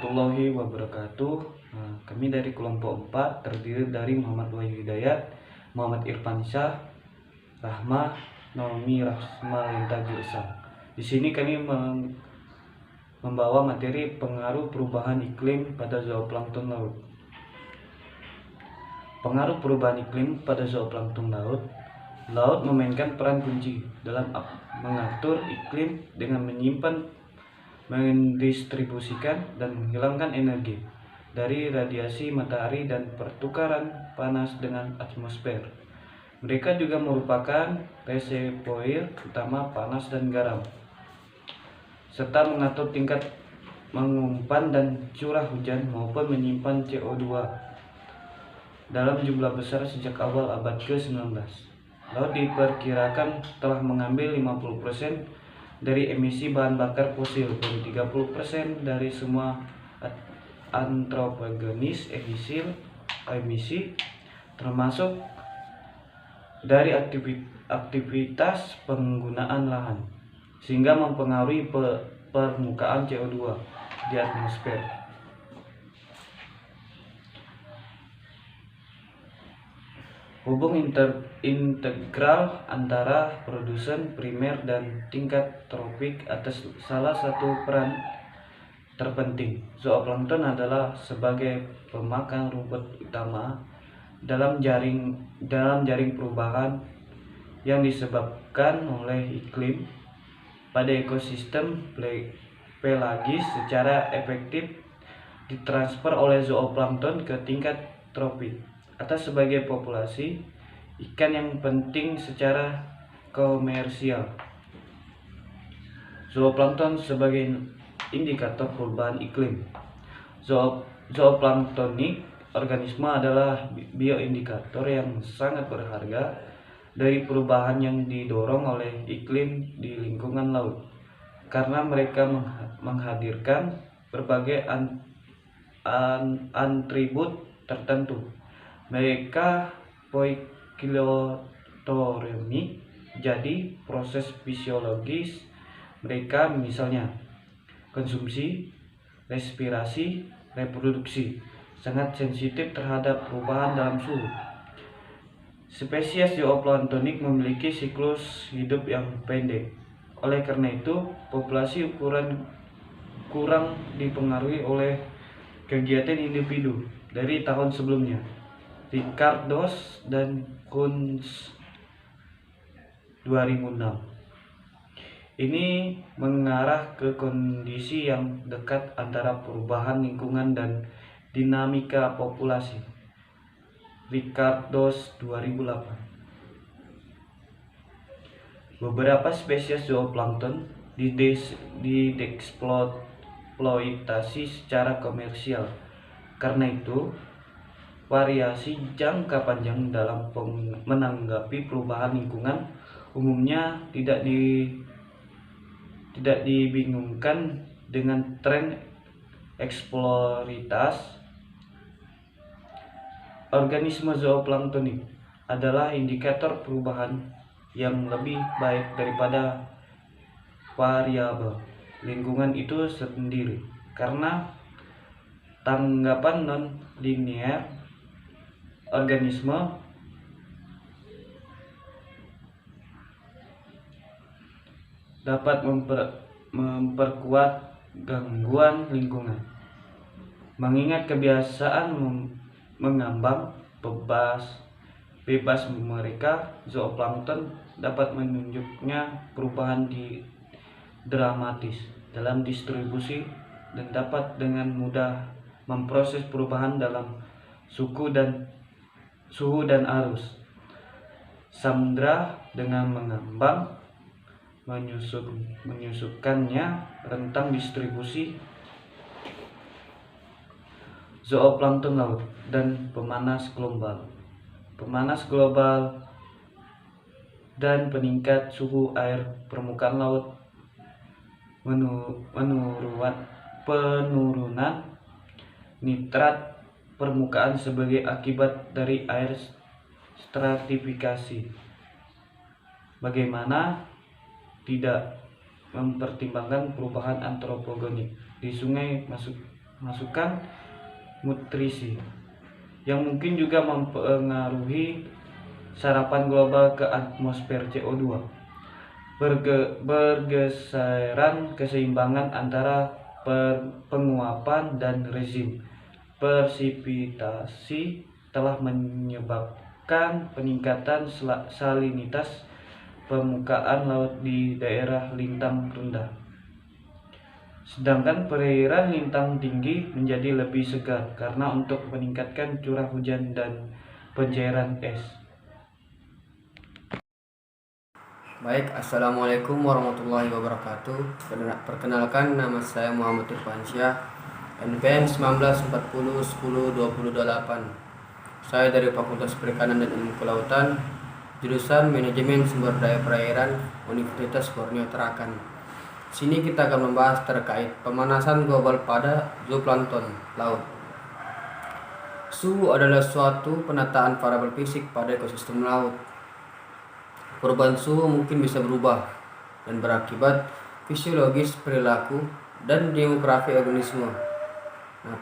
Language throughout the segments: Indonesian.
warahmatullahi wabarakatuh. Kami dari kelompok 4 terdiri dari Muhammad Wahyu Hidayat, Muhammad Irfan Syah, Rahma, Naomi Rahma Lenta Girsang. Di sini kami membawa materi pengaruh perubahan iklim pada zooplankton laut. Pengaruh perubahan iklim pada zooplankton laut. Laut memainkan peran kunci dalam mengatur iklim dengan menyimpan, mendistribusikan, dan menghilangkan energi dari radiasi matahari dan pertukaran panas dengan atmosfer. Mereka juga merupakan reservoir utama panas dan garam, serta mengatur tingkat mengumpan dan curah hujan maupun menyimpan CO2 dalam jumlah besar sejak awal abad ke-19. Laut diperkirakan telah mengambil 50% dari emisi bahan bakar fosil dan 30% dari semua antropogenis emisi, termasuk dari aktivitas penggunaan lahan, sehingga mempengaruhi permukaan CO2 di atmosfer. Hubung integral antara produsen primer dan tingkat tropik atas salah satu peran terpenting. Zooplankton adalah sebagai pemakan rumput utama dalam jaring perubahan yang disebabkan oleh iklim pada ekosistem pelagis. Secara efektif ditransfer oleh zooplankton ke tingkat tropik atas sebagai populasi ikan yang penting secara komersial. Zooplankton sebagai indikator perubahan iklim. Zooplanktonik organisme adalah bioindikator yang sangat berharga dari perubahan yang didorong oleh iklim di lingkungan laut, karena mereka menghadirkan berbagai atribut tertentu. Mereka poikilotermik, jadi proses fisiologis mereka misalnya konsumsi, respirasi, reproduksi, sangat sensitif terhadap perubahan dalam suhu. Spesies zooplanktonik memiliki siklus hidup yang pendek. Oleh karena itu, populasi ukuran kurang dipengaruhi oleh kegiatan individu dari tahun sebelumnya. Ricardos dan Kunz 2006. Ini mengarah ke kondisi yang dekat antara perubahan lingkungan dan dinamika populasi. Ricardos 2008. Beberapa spesies zooplankton dieksploitasi secara komersial. Karena itu, variasi jangka panjang dalam menanggapi perubahan lingkungan umumnya tidak dibingungkan dengan tren eksploitasi. Organisme zooplanktonik adalah indikator perubahan yang lebih baik daripada variabel lingkungan itu sendiri, karena tanggapan non-linear organisme dapat memperkuat gangguan lingkungan. Mengingat kebiasaan mengambang bebas mereka, zooplankton dapat menunjuknya perubahan dramatis dalam distribusi dan dapat dengan mudah memproses perubahan dalam suhu dan arus samudra dengan mengambang, menyusukannya rentang distribusi zooplankton laut dan pemanas global dan peningkat suhu air permukaan laut, penurunan nitrat permukaan sebagai akibat dari air stratifikasi. Bagaimana tidak mempertimbangkan perubahan antropogenik di sungai masukan nutrisi yang mungkin juga mempengaruhi serapan global ke atmosfer CO2. Bergeseran keseimbangan antara penguapan dan rezim presipitasi telah menyebabkan peningkatan salinitas permukaan laut di daerah lintang rendah. Sedangkan perairan lintang tinggi menjadi lebih segar karena untuk meningkatkan curah hujan dan pencairan es. Baik, Assalamualaikum warahmatullahi wabarakatuh. Perkenalkan, nama saya Muhammad Irfansyah, NPM 19401028. Saya dari Fakultas Perikanan dan Ilmu Kelautan, jurusan Manajemen Sumber Daya Perairan, Universitas Borneo Tarakan. Sini kita akan membahas terkait pemanasan global pada zooplankton laut. Suhu adalah suatu penataan variabel fisik pada ekosistem laut. Perubahan suhu mungkin bisa berubah dan berakibat fisiologis perilaku dan demografi organisme.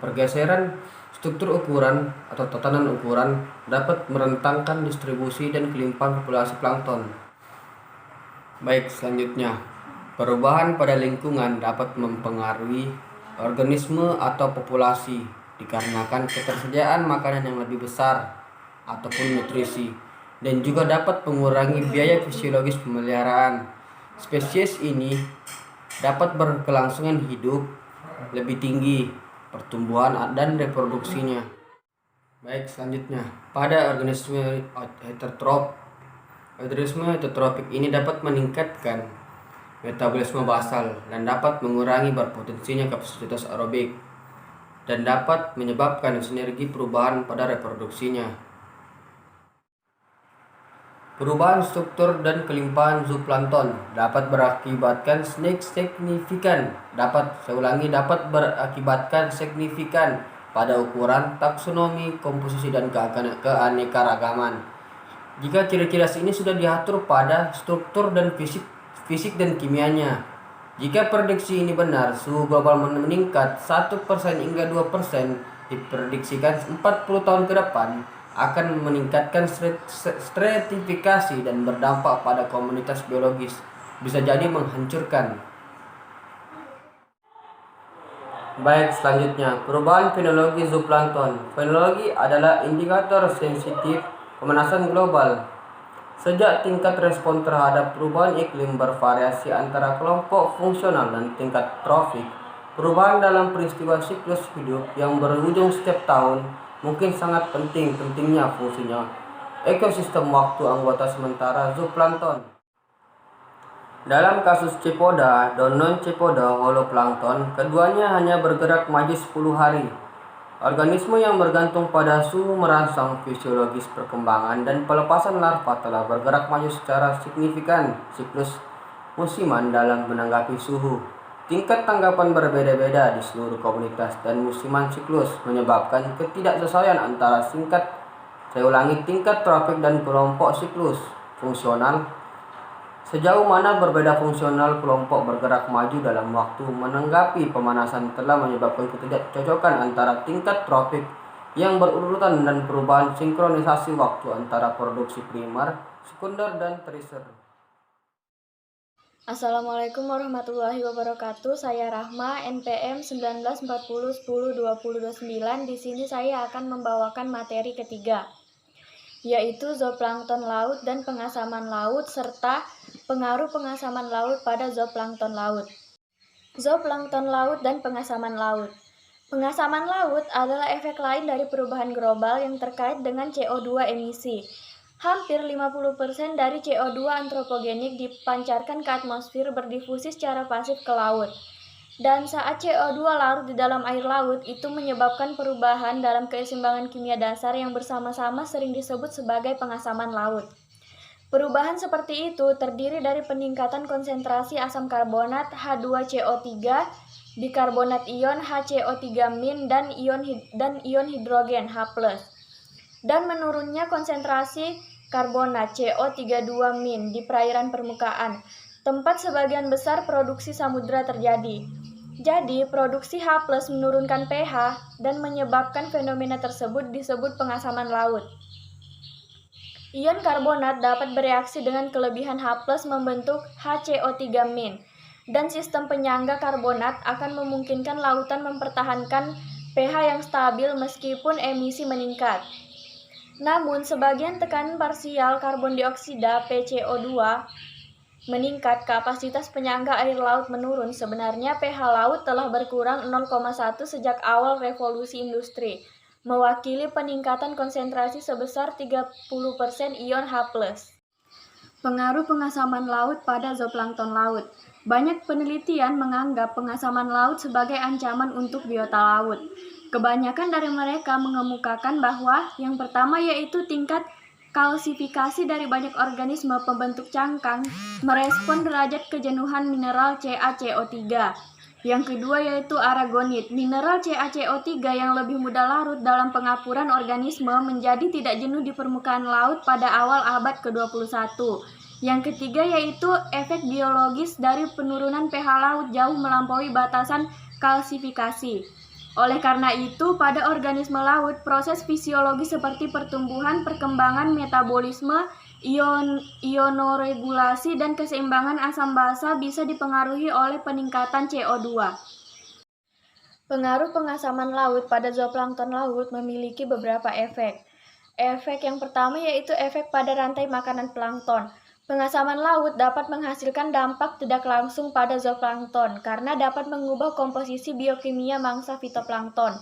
Pergeseran struktur ukuran atau tatanan ukuran dapat merentangkan distribusi dan kelimpahan populasi plankton. Baik, selanjutnya, perubahan pada lingkungan dapat mempengaruhi organisme atau populasi dikarenakan ketersediaan makanan yang lebih besar ataupun nutrisi, dan juga dapat mengurangi biaya fisiologis pemeliharaan. Spesies ini dapat berkelangsungan hidup lebih tinggi, pertumbuhan dan reproduksinya. Baik, selanjutnya, pada organisme heterotropik ini dapat meningkatkan metabolisme basal dan dapat mengurangi berpotensinya kapasitas aerobik dan dapat menyebabkan sinergi perubahan pada reproduksinya. Perubahan struktur dan kelimpahan zooplankton dapat berakibatkan signifikan pada ukuran, taksonomi, komposisi, dan keanekaragaman. Jika ciri-ciri ini sudah diatur pada struktur dan fisik dan kimianya. Jika prediksi ini benar, suhu global meningkat 1% hingga 2%, diprediksikan 40 tahun ke depan akan meningkatkan stratifikasi dan berdampak pada komunitas biologis, bisa jadi menghancurkan. Baik, selanjutnya, perubahan fenologi zooplankton. Fenologi adalah indikator sensitif pemanasan global. Sejak tingkat respon terhadap perubahan iklim bervariasi antara kelompok fungsional dan tingkat trofik, perubahan dalam peristiwa siklus hidup yang berujung setiap tahun mungkin sangat pentingnya fungsinya ekosistem waktu anggota sementara zooplankton. Dalam kasus Cepoda dan non-Cepoda holoplankton, keduanya hanya bergerak maju 10 hari. Organisme yang bergantung pada suhu merangsang fisiologis perkembangan dan pelepasan larva telah bergerak maju secara signifikan siklus musiman dalam menanggapi suhu. Tingkat tanggapan berbeda-beda di seluruh komunitas dan musiman siklus menyebabkan ketidaksesuaian antara tingkat tropik dan kelompok siklus fungsional. Sejauh mana berbeda fungsional kelompok bergerak maju dalam waktu menanggapi pemanasan telah menyebabkan ketidakcocokan antara tingkat tropik yang berurutan dan perubahan sinkronisasi waktu antara produksi primer, sekunder, dan tersier. Assalamualaikum warahmatullahi wabarakatuh. Saya Rahma, NPM 1940102029. Di sini saya akan membawakan materi ketiga, yaitu zooplankton laut dan pengasaman laut serta pengaruh pengasaman laut pada zooplankton laut. Zooplankton laut dan pengasaman laut. Pengasaman laut adalah efek lain dari perubahan global yang terkait dengan CO2 emisi. Hampir 50% dari CO2 antropogenik dipancarkan ke atmosfer berdifusi secara pasif ke laut. Dan saat CO2 larut di dalam air laut, itu menyebabkan perubahan dalam keseimbangan kimia dasar yang bersama-sama sering disebut sebagai pengasaman laut. Perubahan seperti itu terdiri dari peningkatan konsentrasi asam karbonat H2CO3, bikarbonat ion HCO3- dan ion hidrogen H+, dan menurunnya konsentrasi karbonat CO32- di perairan permukaan, tempat sebagian besar produksi samudra terjadi. Jadi, produksi H+ menurunkan pH dan menyebabkan fenomena tersebut disebut pengasaman laut. Ion karbonat dapat bereaksi dengan kelebihan H+ membentuk HCO3- dan sistem penyangga karbonat akan memungkinkan lautan mempertahankan pH yang stabil meskipun emisi meningkat. Namun, sebagian tekanan parsial karbon dioksida (PCO2) meningkat, kapasitas penyangga air laut menurun. Sebenarnya pH laut telah berkurang 0,1 sejak awal revolusi industri, mewakili peningkatan konsentrasi sebesar 30% ion H+. Pengaruh pengasaman laut pada zooplankton laut. Banyak penelitian menganggap pengasaman laut sebagai ancaman untuk biota laut. Kebanyakan dari mereka mengemukakan bahwa yang pertama yaitu tingkat kalsifikasi dari banyak organisme pembentuk cangkang merespon derajat kejenuhan mineral CaCO3. Yang kedua yaitu aragonit. Mineral CaCO3 yang lebih mudah larut dalam pengapuran organisme menjadi tidak jenuh di permukaan laut pada awal abad ke-21. Yang ketiga yaitu efek biologis dari penurunan pH laut jauh melampaui batasan kalsifikasi. Oleh karena itu, pada organisme laut, proses fisiologi seperti pertumbuhan, perkembangan, metabolisme, ionoregulasi, dan keseimbangan asam basa bisa dipengaruhi oleh peningkatan CO2. Pengaruh pengasaman laut pada zooplankton laut memiliki beberapa efek. Efek yang pertama yaitu efek pada rantai makanan plankton. Pengasaman laut dapat menghasilkan dampak tidak langsung pada zooplankton karena dapat mengubah komposisi biokimia mangsa fitoplankton,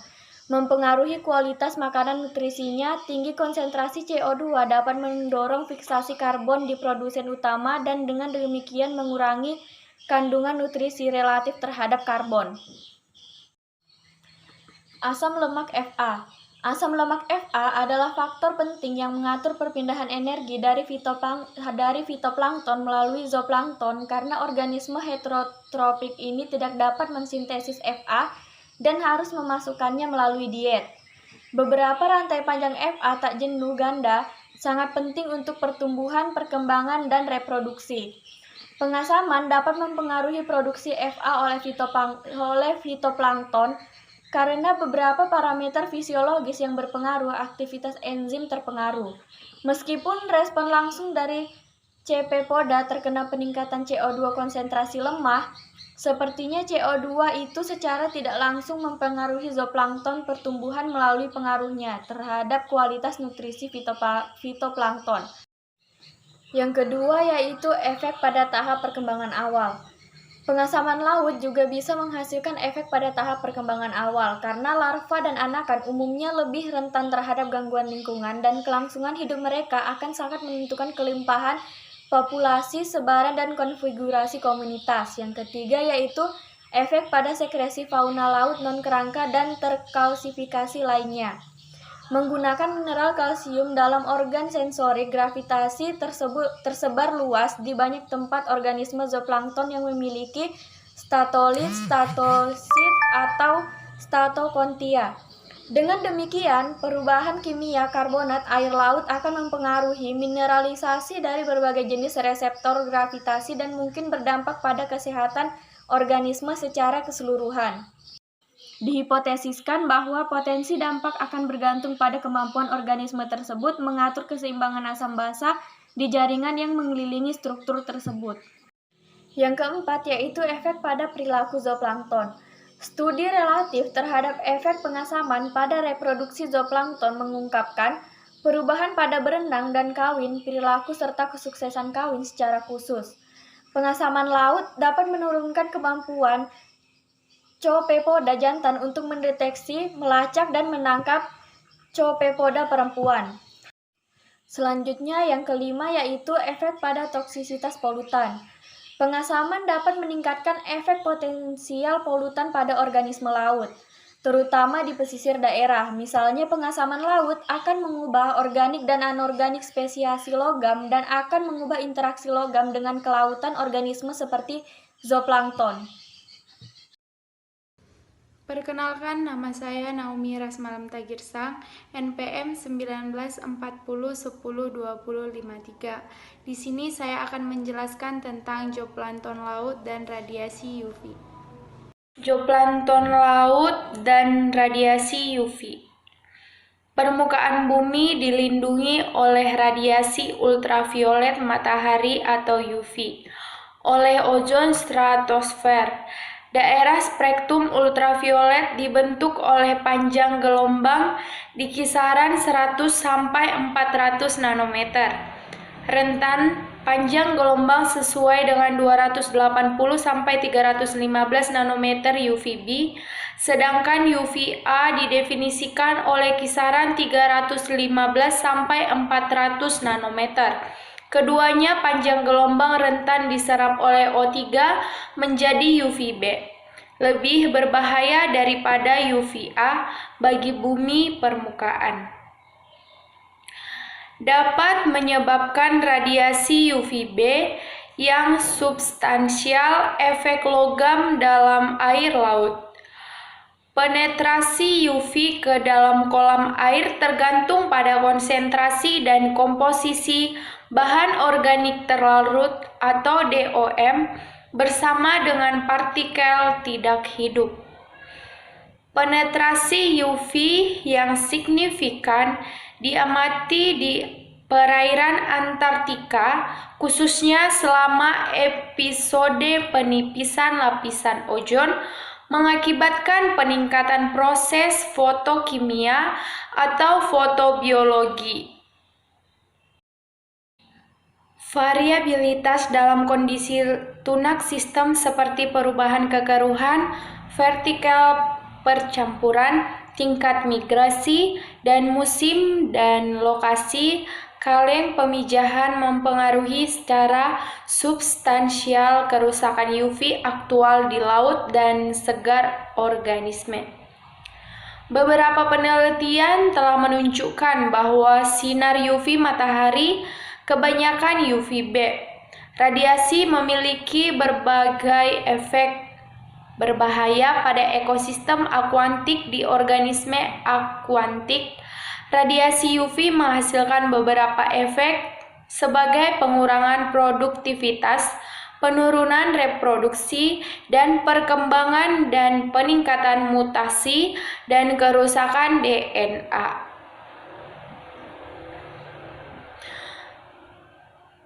mempengaruhi kualitas makanan nutrisinya. Tinggi konsentrasi CO2 dapat mendorong fiksasi karbon di produsen utama dan dengan demikian mengurangi kandungan nutrisi relatif terhadap karbon. Asam lemak Fa. Asam lemak Fa adalah faktor penting yang mengatur perpindahan energi dari fitoplankton melalui zooplankton karena organisme heterotropik ini tidak dapat mensintesis Fa dan harus memasukkannya melalui diet. Beberapa rantai panjang Fa tak jenuh ganda sangat penting untuk pertumbuhan, perkembangan, dan reproduksi. Pengasaman dapat mempengaruhi produksi Fa oleh fitoplankton karena beberapa parameter fisiologis yang berpengaruh, aktivitas enzim terpengaruh. Meskipun respon langsung dari CP poda terkena peningkatan CO2 konsentrasi lemah, sepertinya CO2 itu secara tidak langsung mempengaruhi zooplankton pertumbuhan melalui pengaruhnya terhadap kualitas nutrisi fitoplankton. Yang kedua yaitu efek pada tahap perkembangan awal. Pengasaman laut juga bisa menghasilkan efek pada tahap perkembangan awal karena larva dan anakan umumnya lebih rentan terhadap gangguan lingkungan dan kelangsungan hidup mereka akan sangat menentukan kelimpahan populasi, sebaran, dan konfigurasi komunitas. Yang ketiga yaitu efek pada sekresi fauna laut non-kerangka dan terkalsifikasi lainnya. Menggunakan mineral kalsium dalam organ sensorik, gravitasi tersebar luas di banyak tempat organisme zooplankton yang memiliki statolit, statosit, atau statokontia. Dengan demikian, perubahan kimia karbonat air laut akan mempengaruhi mineralisasi dari berbagai jenis reseptor gravitasi dan mungkin berdampak pada kesehatan organisme secara keseluruhan. Dihipotesiskan bahwa potensi dampak akan bergantung pada kemampuan organisme tersebut mengatur keseimbangan asam basa di jaringan yang mengelilingi struktur tersebut. Yang keempat yaitu efek pada perilaku zooplankton. Studi relatif terhadap efek pengasaman pada reproduksi zooplankton mengungkapkan perubahan pada berenang dan kawin, perilaku serta kesuksesan kawin secara khusus. Pengasaman laut dapat menurunkan kemampuan Copepoda jantan untuk mendeteksi, melacak, dan menangkap Copepoda perempuan. Selanjutnya yang kelima yaitu efek pada toksisitas polutan. Pengasaman dapat meningkatkan efek potensial polutan pada organisme laut, terutama di pesisir daerah. Misalnya pengasaman laut akan mengubah organik dan anorganik spesiasi logam dan akan mengubah interaksi logam dengan kelautan organisme seperti zooplankton. Perkenalkan, nama saya Naomi Rasmalam Tagirsang, NPM 1940102053. Di sini saya akan menjelaskan tentang zooplankton laut dan radiasi UV. Zooplankton laut dan radiasi UV. Permukaan bumi dilindungi oleh radiasi ultraviolet matahari atau UV, oleh ozon stratosfer. Daerah spektrum ultraviolet dibentuk oleh panjang gelombang di kisaran 100 sampai 400 nanometer. Rentan panjang gelombang sesuai dengan 280 sampai 315 nanometer UVB, sedangkan UVA didefinisikan oleh kisaran 315 sampai 400 nanometer. Keduanya panjang gelombang rentan diserap oleh O3 menjadi UVB, lebih berbahaya daripada UVA bagi bumi permukaan. Dapat menyebabkan radiasi UVB yang substansial efek logam dalam air laut. Penetrasi UV ke dalam kolam air tergantung pada konsentrasi dan komposisi bahan organik terlarut atau DOM bersama dengan partikel tidak hidup. Penetrasi UV yang signifikan diamati di perairan Antartika, khususnya selama episode penipisan lapisan ozon, mengakibatkan peningkatan proses fotokimia atau fotobiologi. Variabilitas dalam kondisi tunak sistem seperti perubahan kekeruhan, vertikal percampuran, tingkat migrasi, dan musim dan lokasi kaleng pemijahan mempengaruhi secara substansial kerusakan UV aktual di laut dan segar organisme. Beberapa penelitian telah menunjukkan bahwa sinar UV matahari, kebanyakan UVB, radiasi memiliki berbagai efek berbahaya pada ekosistem akuatik di organisme akuatik. Radiasi UV menghasilkan beberapa efek sebagai pengurangan produktivitas, penurunan reproduksi dan perkembangan dan peningkatan mutasi dan kerusakan DNA.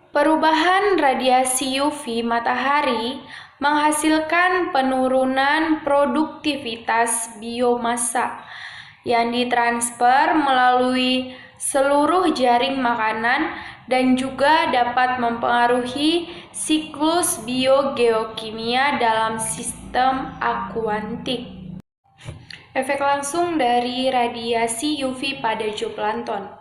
Perubahan radiasi UV matahari menghasilkan penurunan produktivitas biomasa yang ditransfer melalui seluruh jaring makanan dan juga dapat mempengaruhi siklus biogeokimia dalam sistem akuatik. Efek langsung dari radiasi UV pada zooplankton.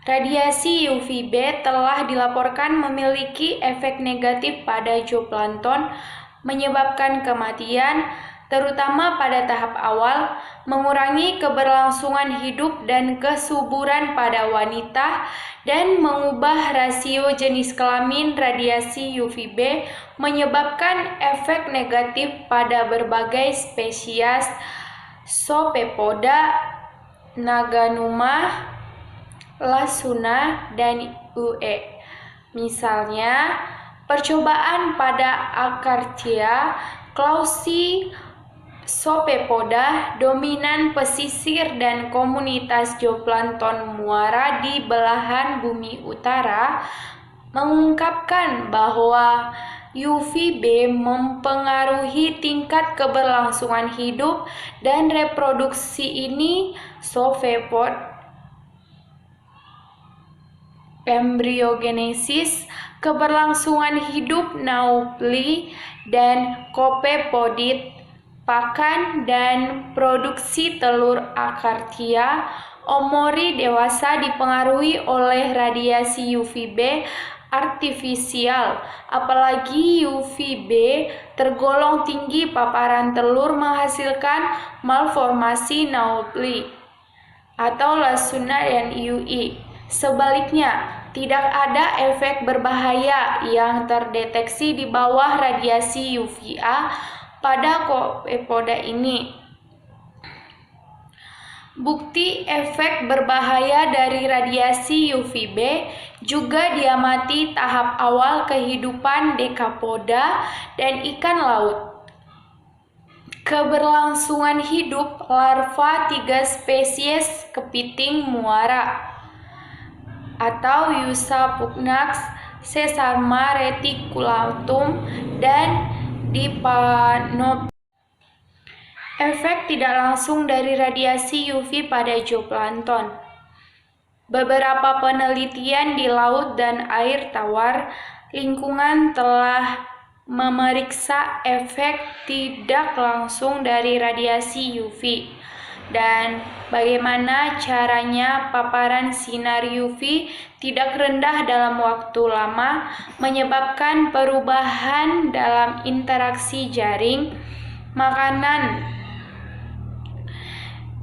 Radiasi UVB telah dilaporkan memiliki efek negatif pada zooplankton, menyebabkan kematian, terutama pada tahap awal, mengurangi keberlangsungan hidup dan kesuburan pada wanita, dan mengubah rasio jenis kelamin. Radiasi UVB menyebabkan efek negatif pada berbagai spesies Sopepoda, Naganuma, Lasuna, dan UE. Misalnya, percobaan pada Acartia clausi, Sopepoda dominan pesisir dan komunitas zooplankton muara di belahan bumi utara mengungkapkan bahwa UVB mempengaruhi tingkat keberlangsungan hidup dan reproduksi ini. Sophepod embryogenesis, keberlangsungan hidup naupli dan kopepodit, pakan dan produksi telur Acartia omori dewasa dipengaruhi oleh radiasi UVB artifisial. Apalagi UVB tergolong tinggi, paparan telur menghasilkan malformasi naupli atau Lasuna dan UI. Sebaliknya, tidak ada efek berbahaya yang terdeteksi di bawah radiasi UVA pada Copepoda ini. Bukti efek berbahaya dari radiasi UVB juga diamati tahap awal kehidupan Decapoda dan ikan laut. Keberlangsungan hidup larva 3 spesies kepiting muara atau Yusa pugnax, Sesarma reticulatum, dan Diphanopsis. Efek tidak langsung dari radiasi UV pada zooplankton. Beberapa penelitian di laut dan air tawar lingkungan telah memeriksa efek tidak langsung dari radiasi UV dan bagaimana caranya paparan sinar UV tidak rendah dalam waktu lama menyebabkan perubahan dalam interaksi jaring makanan.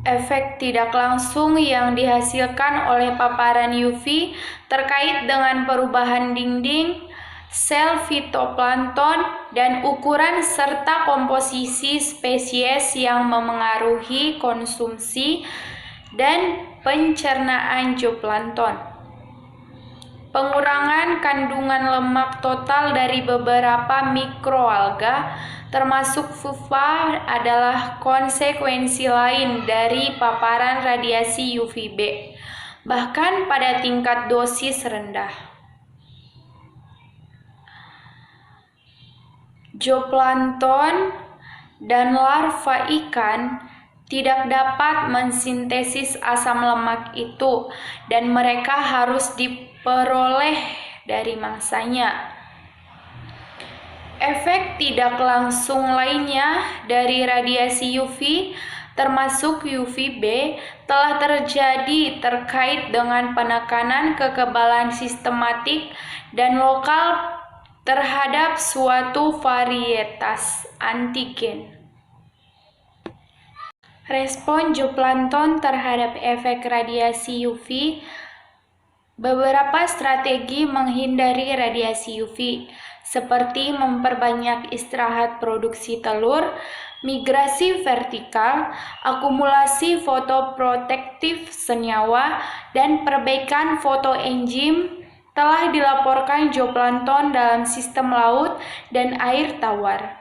Efek tidak langsung yang dihasilkan oleh paparan UV terkait dengan perubahan dinding sel fitoplankton dan ukuran serta komposisi spesies yang memengaruhi konsumsi dan pencernaan zooplankton. Pengurangan kandungan lemak total dari beberapa mikroalga termasuk pupa adalah konsekuensi lain dari paparan radiasi UVB, bahkan pada tingkat dosis rendah. Zooplankton dan larva ikan tidak dapat mensintesis asam lemak itu dan mereka harus diperoleh dari mangsanya. Efek tidak langsung lainnya dari radiasi UV termasuk UVB telah terjadi terkait dengan penekanan kekebalan sistematik dan lokal terhadap suatu varietas antigen. Respon zooplankton terhadap efek radiasi UV. Beberapa strategi menghindari radiasi UV, seperti memperbanyak istirahat produksi telur, migrasi vertikal, akumulasi fotoprotektif senyawa, dan perbaikan fotoenzim telah dilaporkan zooplankton dalam sistem laut dan air tawar.